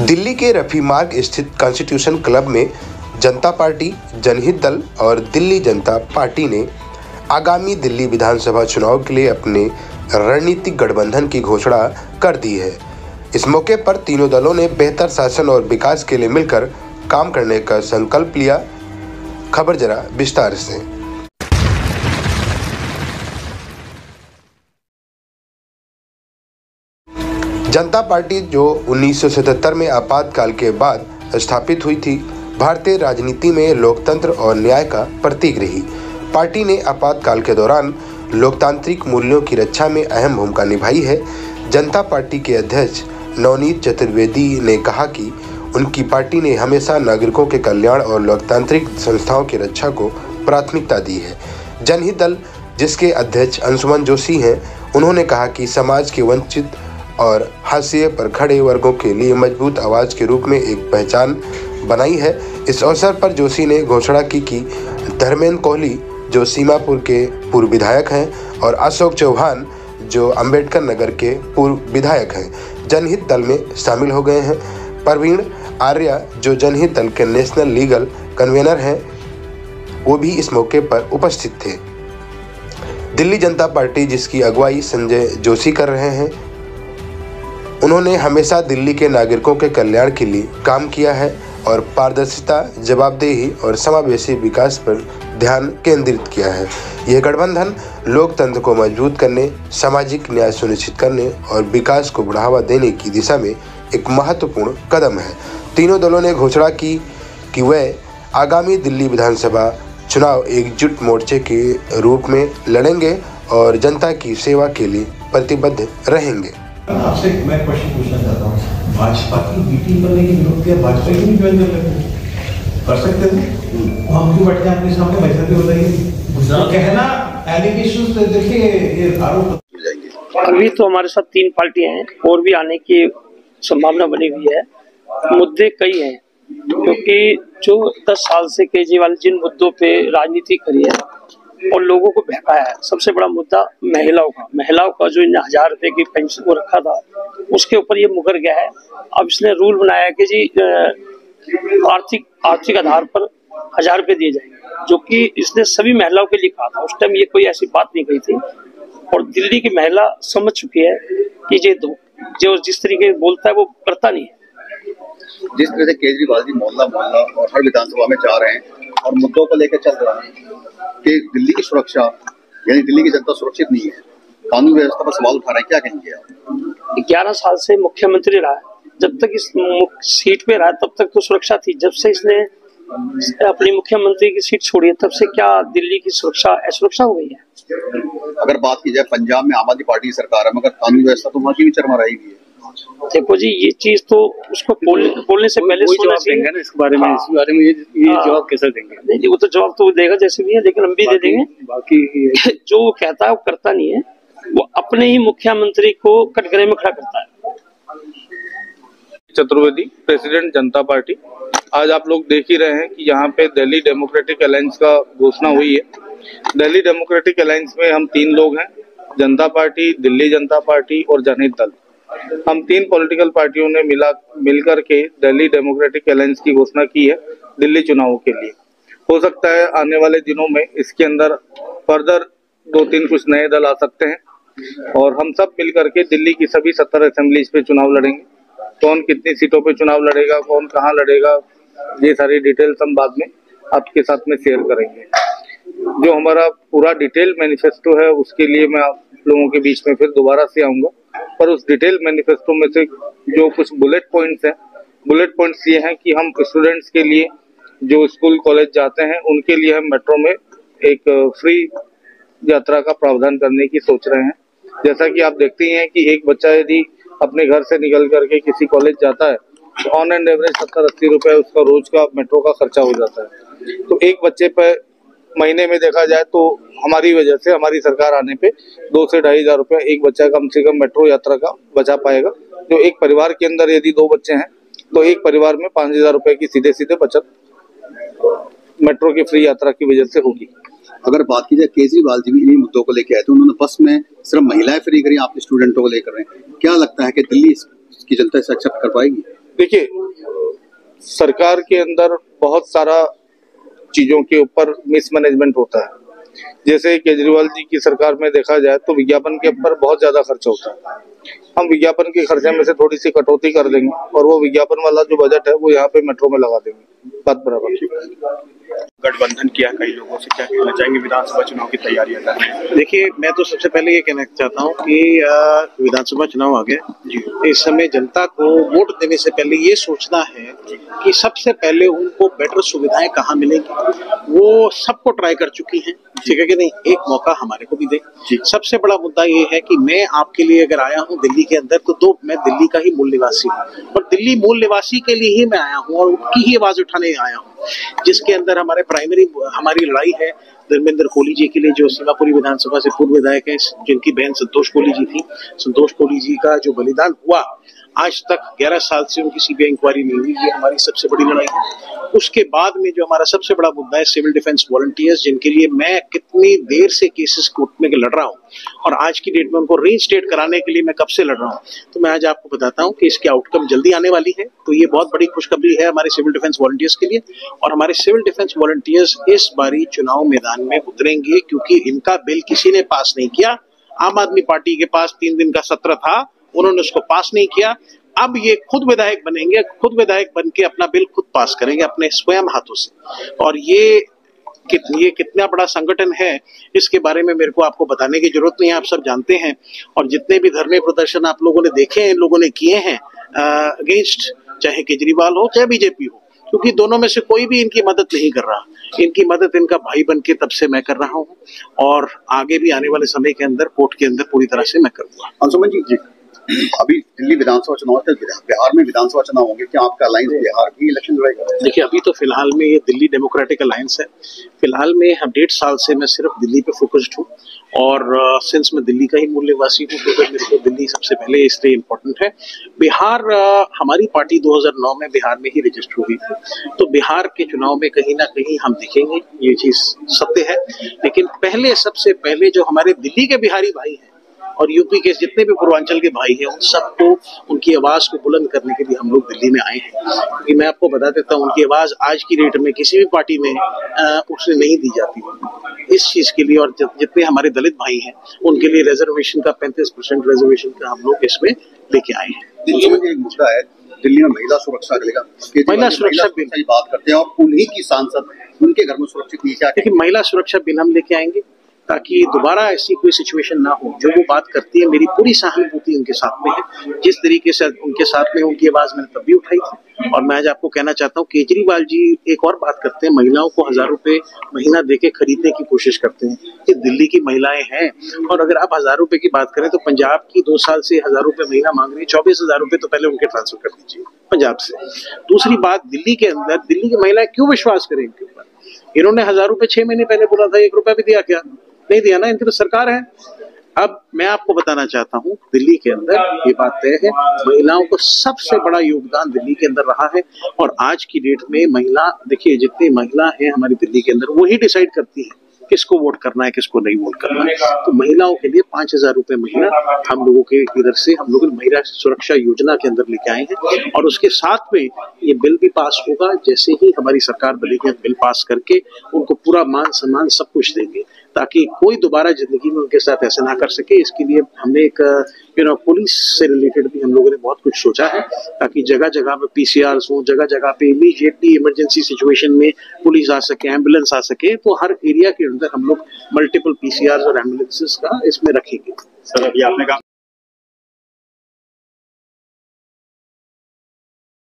दिल्ली के रफी मार्ग स्थित कॉन्स्टिट्यूशन क्लब में जनता पार्टी, जनहित दल और दिल्ली जनता पार्टी ने आगामी दिल्ली विधानसभा चुनाव के लिए अपने रणनीतिक गठबंधन की घोषणा कर दी है। इस मौके पर तीनों दलों ने बेहतर शासन और विकास के लिए मिलकर काम करने का संकल्प लिया। खबर जरा विस्तार से। जनता पार्टी जो 1977 में आपातकाल के बाद स्थापित हुई थी, भारतीय राजनीति में लोकतंत्र और न्याय का प्रतीक रही। पार्टी ने आपातकाल के दौरान लोकतांत्रिक मूल्यों की रक्षा में अहम भूमिका निभाई है। जनता पार्टी के अध्यक्ष नवनीत चतुर्वेदी ने कहा कि उनकी पार्टी ने हमेशा नागरिकों के कल्याण और लोकतांत्रिक संस्थाओं की रक्षा को प्राथमिकता दी है। जनहित दल, जिसके अध्यक्ष अंशुमन जोशी हैं, उन्होंने कहा कि समाज के वंचित और हाशिए पर खड़े वर्गों के लिए मजबूत आवाज़ के रूप में एक पहचान बनाई है। इस अवसर पर जोशी ने घोषणा की कि धर्मेंद्र कोहली, जो सीमापुर के पूर्व विधायक हैं, और अशोक चौहान, जो अंबेडकर नगर के पूर्व विधायक हैं, जनहित दल में शामिल हो गए हैं। प्रवीण आर्या, जो जनहित दल के नेशनल लीगल कन्वेनर हैं, वो भी इस मौके पर उपस्थित थे। दिल्ली जनता पार्टी, जिसकी अगुवाई संजय जोशी कर रहे हैं, उन्होंने हमेशा दिल्ली के नागरिकों के कल्याण के लिए काम किया है और पारदर्शिता, जवाबदेही और समावेशी विकास पर ध्यान केंद्रित किया है। यह गठबंधन लोकतंत्र को मजबूत करने, सामाजिक न्याय सुनिश्चित करने और विकास को बढ़ावा देने की दिशा में एक महत्वपूर्ण कदम है। तीनों दलों ने घोषणा की कि वे आगामी दिल्ली विधानसभा चुनाव एकजुट मोर्चे के रूप में लड़ेंगे और जनता की सेवा के लिए प्रतिबद्ध रहेंगे। आपसे मैं क्वेश्चन पूछना चाहता हूँ, भाजपा की मीटिंग करने की विरोध किया, भाजपा की नहीं ज्वाइन कर सकते थे? हम क्यों बैठे आपके सामने वैसे भी बताइए। कहना एलिगेशंस, देखिए ये आरोप। अभी तो हमारे साथ 3 पार्टियां हैं और भी आने की संभावना बनी हुई है। मुद्दे कई हैं, क्योंकि जो 10 साल से केजरीवाल जिन मुद्दों पे राजनीति करी है और लोगों को बहकाया है, सबसे बड़ा मुद्दा महिलाओं का जो इन 1000 रुपए की पेंशन को रखा था, उसके ऊपर ये मुकर गया है। अब इसने रूल बनाया कि जी आर्थिक आधार पर 1000 रुपए दिए जाएंगे, जो कि इसने सभी महिलाओं के लिए कहा था। उस टाइम ये कोई ऐसी बात नहीं कही थी और दिल्ली की महिला समझ चुकी है कि ये जो जिस तरीके से बोलता है वो करता नहीं है। जिस तरह से केजरीवाल जी मोहल्ला और हर विधानसभा में जा रहे हैं और मुद्दों को लेकर चल रहे हैं कि दिल्ली की सुरक्षा, यानी दिल्ली की जनता सुरक्षित नहीं है, कानून व्यवस्था पर सवाल उठा रहे हैं, क्या कहेंगे आप? 11 साल से मुख्यमंत्री रहा है, जब तक इस सीट पे रहा तब तक तो सुरक्षा थी। जब से इसने अपनी मुख्यमंत्री की सीट छोड़ी है, तब से क्या दिल्ली की सुरक्षा असुरक्षा हो गई है? अगर बात की जाए, पंजाब में आम आदमी पार्टी की सरकार है, मगर कानून व्यवस्था तो वहाँ की भी चरमराई हुई है। देखो जी, ये चीज तो उसको बोलने से पहले सोचना चाहिए ना। इसके बारे में ये जवाब कैसे देंगे? नहीं जी, वो तो जवाब तो देगा जैसे भी है, लेकिन हम भी दे देंगे। बाकी जो वो कहता है वो करता नहीं है, वो अपने ही मुख्यमंत्री को कटघरे में खड़ा करता है। चतुर्वेदी, प्रेसिडेंट जनता पार्टी। आज आप लोग देख ही रहे हैं कि यहाँ पे दिल्ली डेमोक्रेटिक अलायंस का घोषणा हुई है। दिल्ली डेमोक्रेटिक अलायंस में हम 3 लोग हैं, जनता पार्टी, दिल्ली जनता पार्टी और जनहित दल। हम 3 पॉलिटिकल पार्टियों ने मिलकर के दिल्ली डेमोक्रेटिक अलायंस की घोषणा की है दिल्ली चुनावों के लिए। हो सकता है आने वाले दिनों में इसके अंदर फर्दर 2-3 कुछ नए दल आ सकते हैं और हम सब मिलकर के दिल्ली की सभी 70 असेंबलीज पे चुनाव लड़ेंगे। कौन कितनी सीटों पे चुनाव लड़ेगा, कौन कहाँ लड़ेगा, ये सारी डिटेल्स हम बाद में आपके साथ में शेयर करेंगे। जो हमारा पूरा डिटेल मैनिफेस्टो है, उसके लिए मैं आप लोगों के बीच में फिर दोबारा से आऊंगा, पर उस डिटेल मैनिफेस्टो में से जो कुछ बुलेट पॉइंट्स हैं, बुलेट पॉइंट्स ये हैं कि हम स्टूडेंट्स के लिए जो स्कूल कॉलेज जाते हैं उनके लिए हम मेट्रो में एक फ्री यात्रा का प्रावधान करने की सोच रहे हैं। जैसा कि आप देखते हैं कि एक बच्चा यदि अपने घर से निकल करके किसी कॉलेज जाता है तो ऑन एंड एवरेज 70-80 रुपए उसका रोज का मेट्रो का खर्चा हो जाता है। तो एक बच्चे पर महीने में देखा जाए तो हमारी वजह से, हमारी सरकार आने पे 2 से 2,500 रुपया एक बच्चा कम से कम मेट्रो यात्रा का बचा पाएगा। जो एक परिवार के अंदर यदि 2 बच्चे हैं तो एक परिवार में 5,000 रुपए की सीधे बचत मेट्रो की फ्री यात्रा की वजह से होगी। अगर बात की जाए, केजरीवाल जी भी इन्हीं मुद्दों को लेकर आए थे, उन्होंने बस में सिर्फ महिलाएं फ्री करी, आप स्टूडेंटों को लेकर रहे हैं। क्या लगता है कि दिल्ली की जनता इसे एक्सेप्ट कर पाएगी? देखिए, सरकार के अंदर बहुत सारा चीजों के ऊपर मिसमैनेजमेंट होता है। जैसे केजरीवाल जी की सरकार में देखा जाए तो विज्ञापन के ऊपर बहुत ज्यादा खर्च होता है। हम विज्ञापन के खर्चे में से थोड़ी सी कटौती कर देंगे और वो विज्ञापन वाला जो बजट है वो यहाँ पे मेट्रो में लगा देंगे। बात बराबर। गठबंधन किया कई लोगों से, क्या कहना चाहेंगे विधानसभा चुनाव की तैयारियां कर रहे हैं? देखिए, मैं तो सबसे पहले ये कहना चाहता हूँ कि विधानसभा चुनाव आ गया। इस समय जनता को वोट देने से पहले ये सोचना है कि सबसे पहले उनको बेटर सुविधाएं कहाँ मिलेंगी। वो सबको ट्राई कर चुकी हैं, ठीक है कि नहीं, एक मौका हमारे को भी दे। सबसे बड़ा मुद्दा ये है कि मैं आपके लिए अगर आया हूँ दिल्ली के अंदर तो मैं दिल्ली का ही मूल निवासी हूँ और दिल्ली मूल निवासी के लिए ही मैं आया हूँ और उनकी ही आवाज उठाने आया हूँ, जिसके अंदर हमारी लड़ाई है धर्मेंद्र कोहली जी के लिए, जो सीमापुरी विधानसभा से पूर्व विधायक है, जिनकी बहन संतोष कोहली जी थी। संतोष कोहली जी का जो बलिदान हुआ, आज तक 11 साल से उनकी सीबीआई इंक्वायरी नहीं हुई, ये हमारी सबसे बड़ी लड़ाई है। उसके बाद में जो हमारा सबसे बड़ा मुद्दा है सिविल डिफेंस वॉलंटियर्स, जिनके लिए मैं कितनी देर से केसेस कोर्ट में लड़ रहा हूँ और आज की डेट में उनको रीइंस्टेट कराने के लिए मैं कब से लड़ रहा हूँ। तो मैं आज आपको बताता हूँ कि इसकी आउटकम जल्दी आने वाली है। तो ये बहुत बड़ी खुशखबरी है हमारे सिविल डिफेंस वॉलंटियर्स के लिए। और हमारे सिविल डिफेंस वॉलंटियर्स इस बारी चुनाव मैदान में उतरेंगे, क्योंकि इनका बिल किसी ने पास नहीं किया। आम आदमी पार्टी के पास 3 दिन का सत्र था, उन्होंने उसको पास नहीं किया। अब ये खुद विधायक बनेंगे, खुद विधायक बन के अपना बिल खुद पास करेंगे अपने स्वयं हाथों से। और ये कितना बड़ा संगठन है, इसके बारे में मेरे को आपको बताने की जरूरत नहीं है, आप सब जानते हैं। और जितने भी धरने प्रदर्शन आप लोगों ने देखे हैं, इन लोगों ने किए हैं अगेंस्ट, चाहे केजरीवाल हो चाहे बीजेपी हो, क्योंकि दोनों में से कोई भी इनकी मदद नहीं कर रहा। इनकी मदद इनका भाई बन के तब से मैं कर रहा हूँ और आगे भी आने वाले समय के अंदर कोर्ट के अंदर पूरी तरह से मैं करूंगा। अंशुमन जी, अभी दिल्ली विधानसभा चुनाव है, बिहार में विधानसभा चुनाव होंगे, क्या आपका अलायंस बिहार भी इलेक्शन लड़ेगा? देखिए, अभी तो फिलहाल में ये दिल्ली डेमोक्रेटिक अलायंस है। फिलहाल में हम 1.5 साल से मैं सिर्फ दिल्ली पे फोकस्ड हूँ और सिंस मैं दिल्ली का ही मूल निवासी हूँ तो मेरे को दिल्ली सबसे पहले इसलिए इम्पोर्टेंट है। बिहार, हमारी पार्टी 2009 में बिहार में ही रजिस्टर हुई थी, तो बिहार के चुनाव में कहीं ना कहीं हम दिखेंगे, ये चीज सत्य है। लेकिन पहले, सबसे पहले जो हमारे दिल्ली के बिहारी भाई हैं और यूपी के जितने भी पूर्वांचल के भाई हैं, उन सबको उनकी आवाज को बुलंद करने के लिए हम लोग दिल्ली में आए हैं। क्योंकि मैं आपको बता देता हूँ, उनकी आवाज आज की डेट में किसी भी पार्टी में उसने नहीं दी जाती इस चीज के लिए। और जितने हमारे दलित भाई हैं उनके लिए रिजर्वेशन का 35% रिजर्वेशन का हम लोग इसमें लेके आए हैं। दिल्ली में एक मुद्दा है, दिल्ली में महिला सुरक्षा का महिला सुरक्षा बिल की बात करते हैं और उन्हीं की सांसद उनके घर में सुरक्षित नहीं, क्या? देखिए, महिला सुरक्षा बिल हम लेके आएंगे ताकि दोबारा ऐसी कोई सिचुएशन ना हो। जो वो बात करती है, मेरी पूरी सहानुभूति उनके साथ में है। जिस तरीके से उनके साथ में उनकी आवाज मैंने तब भी उठाई थी। और मैं आज आपको कहना चाहता हूँ, केजरीवाल जी एक और बात करते हैं, महिलाओं को 1000 रुपए महीना देके खरीदने की कोशिश करते हैं। ये दिल्ली की महिलाएं हैं। और अगर आप 1000 रुपए की बात करें तो पंजाब की 2 साल से 1000 रुपए महीना मांग रही है। 24,000 रुपए तो पहले उनके ट्रांसफर कर दीजिए पंजाब से। दूसरी बात, दिल्ली के अंदर दिल्ली की महिलाएं क्यों विश्वास करें इनके ऊपर? इन्होंने 1000 रुपए 6 महीने पहले बोला था, 1 रुपया भी दिया क्या? नहीं दिया ना, इनकी तो सरकार है। अब मैं आपको बताना चाहता हूँ, दिल्ली के अंदर ये बात तय है, महिलाओं को सबसे बड़ा योगदान दिल्ली के अंदर रहा है। और आज की डेट में महिला, देखिए जितनी महिला है हमारी दिल्ली के अंदर, वही डिसाइड करती है किसको वोट करना है, किसको नहीं वोट करना है। तो महिलाओं के लिए 5000 रुपए महीना हम लोगों के इधर से हम लोग महिला सुरक्षा योजना के अंदर लेके आए हैं। और उसके साथ में ये बिल भी पास होगा, जैसे ही हमारी सरकार बनेगी हम बिल पास करके उनको पूरा मान सम्मान सब कुछ देंगे, ताकि कोई दोबारा जिंदगी में उनके साथ ऐसा ना कर सके। इसके लिए हमने एक पुलिस से रिलेटेड भी हम लोगों ने बहुत कुछ सोचा है, ताकि जगह जगह पे पीसीआर हो, जगह जगह पे इमीडिएटली इमरजेंसी सिचुएशन में पुलिस आ सके, एम्बुलेंस आ सके। तो हर एरिया के अंदर हम लोग मल्टीपल पीसीआर और एम्बुलेंसेस का इसमें रखेंगे। सर, अभी आपने कहा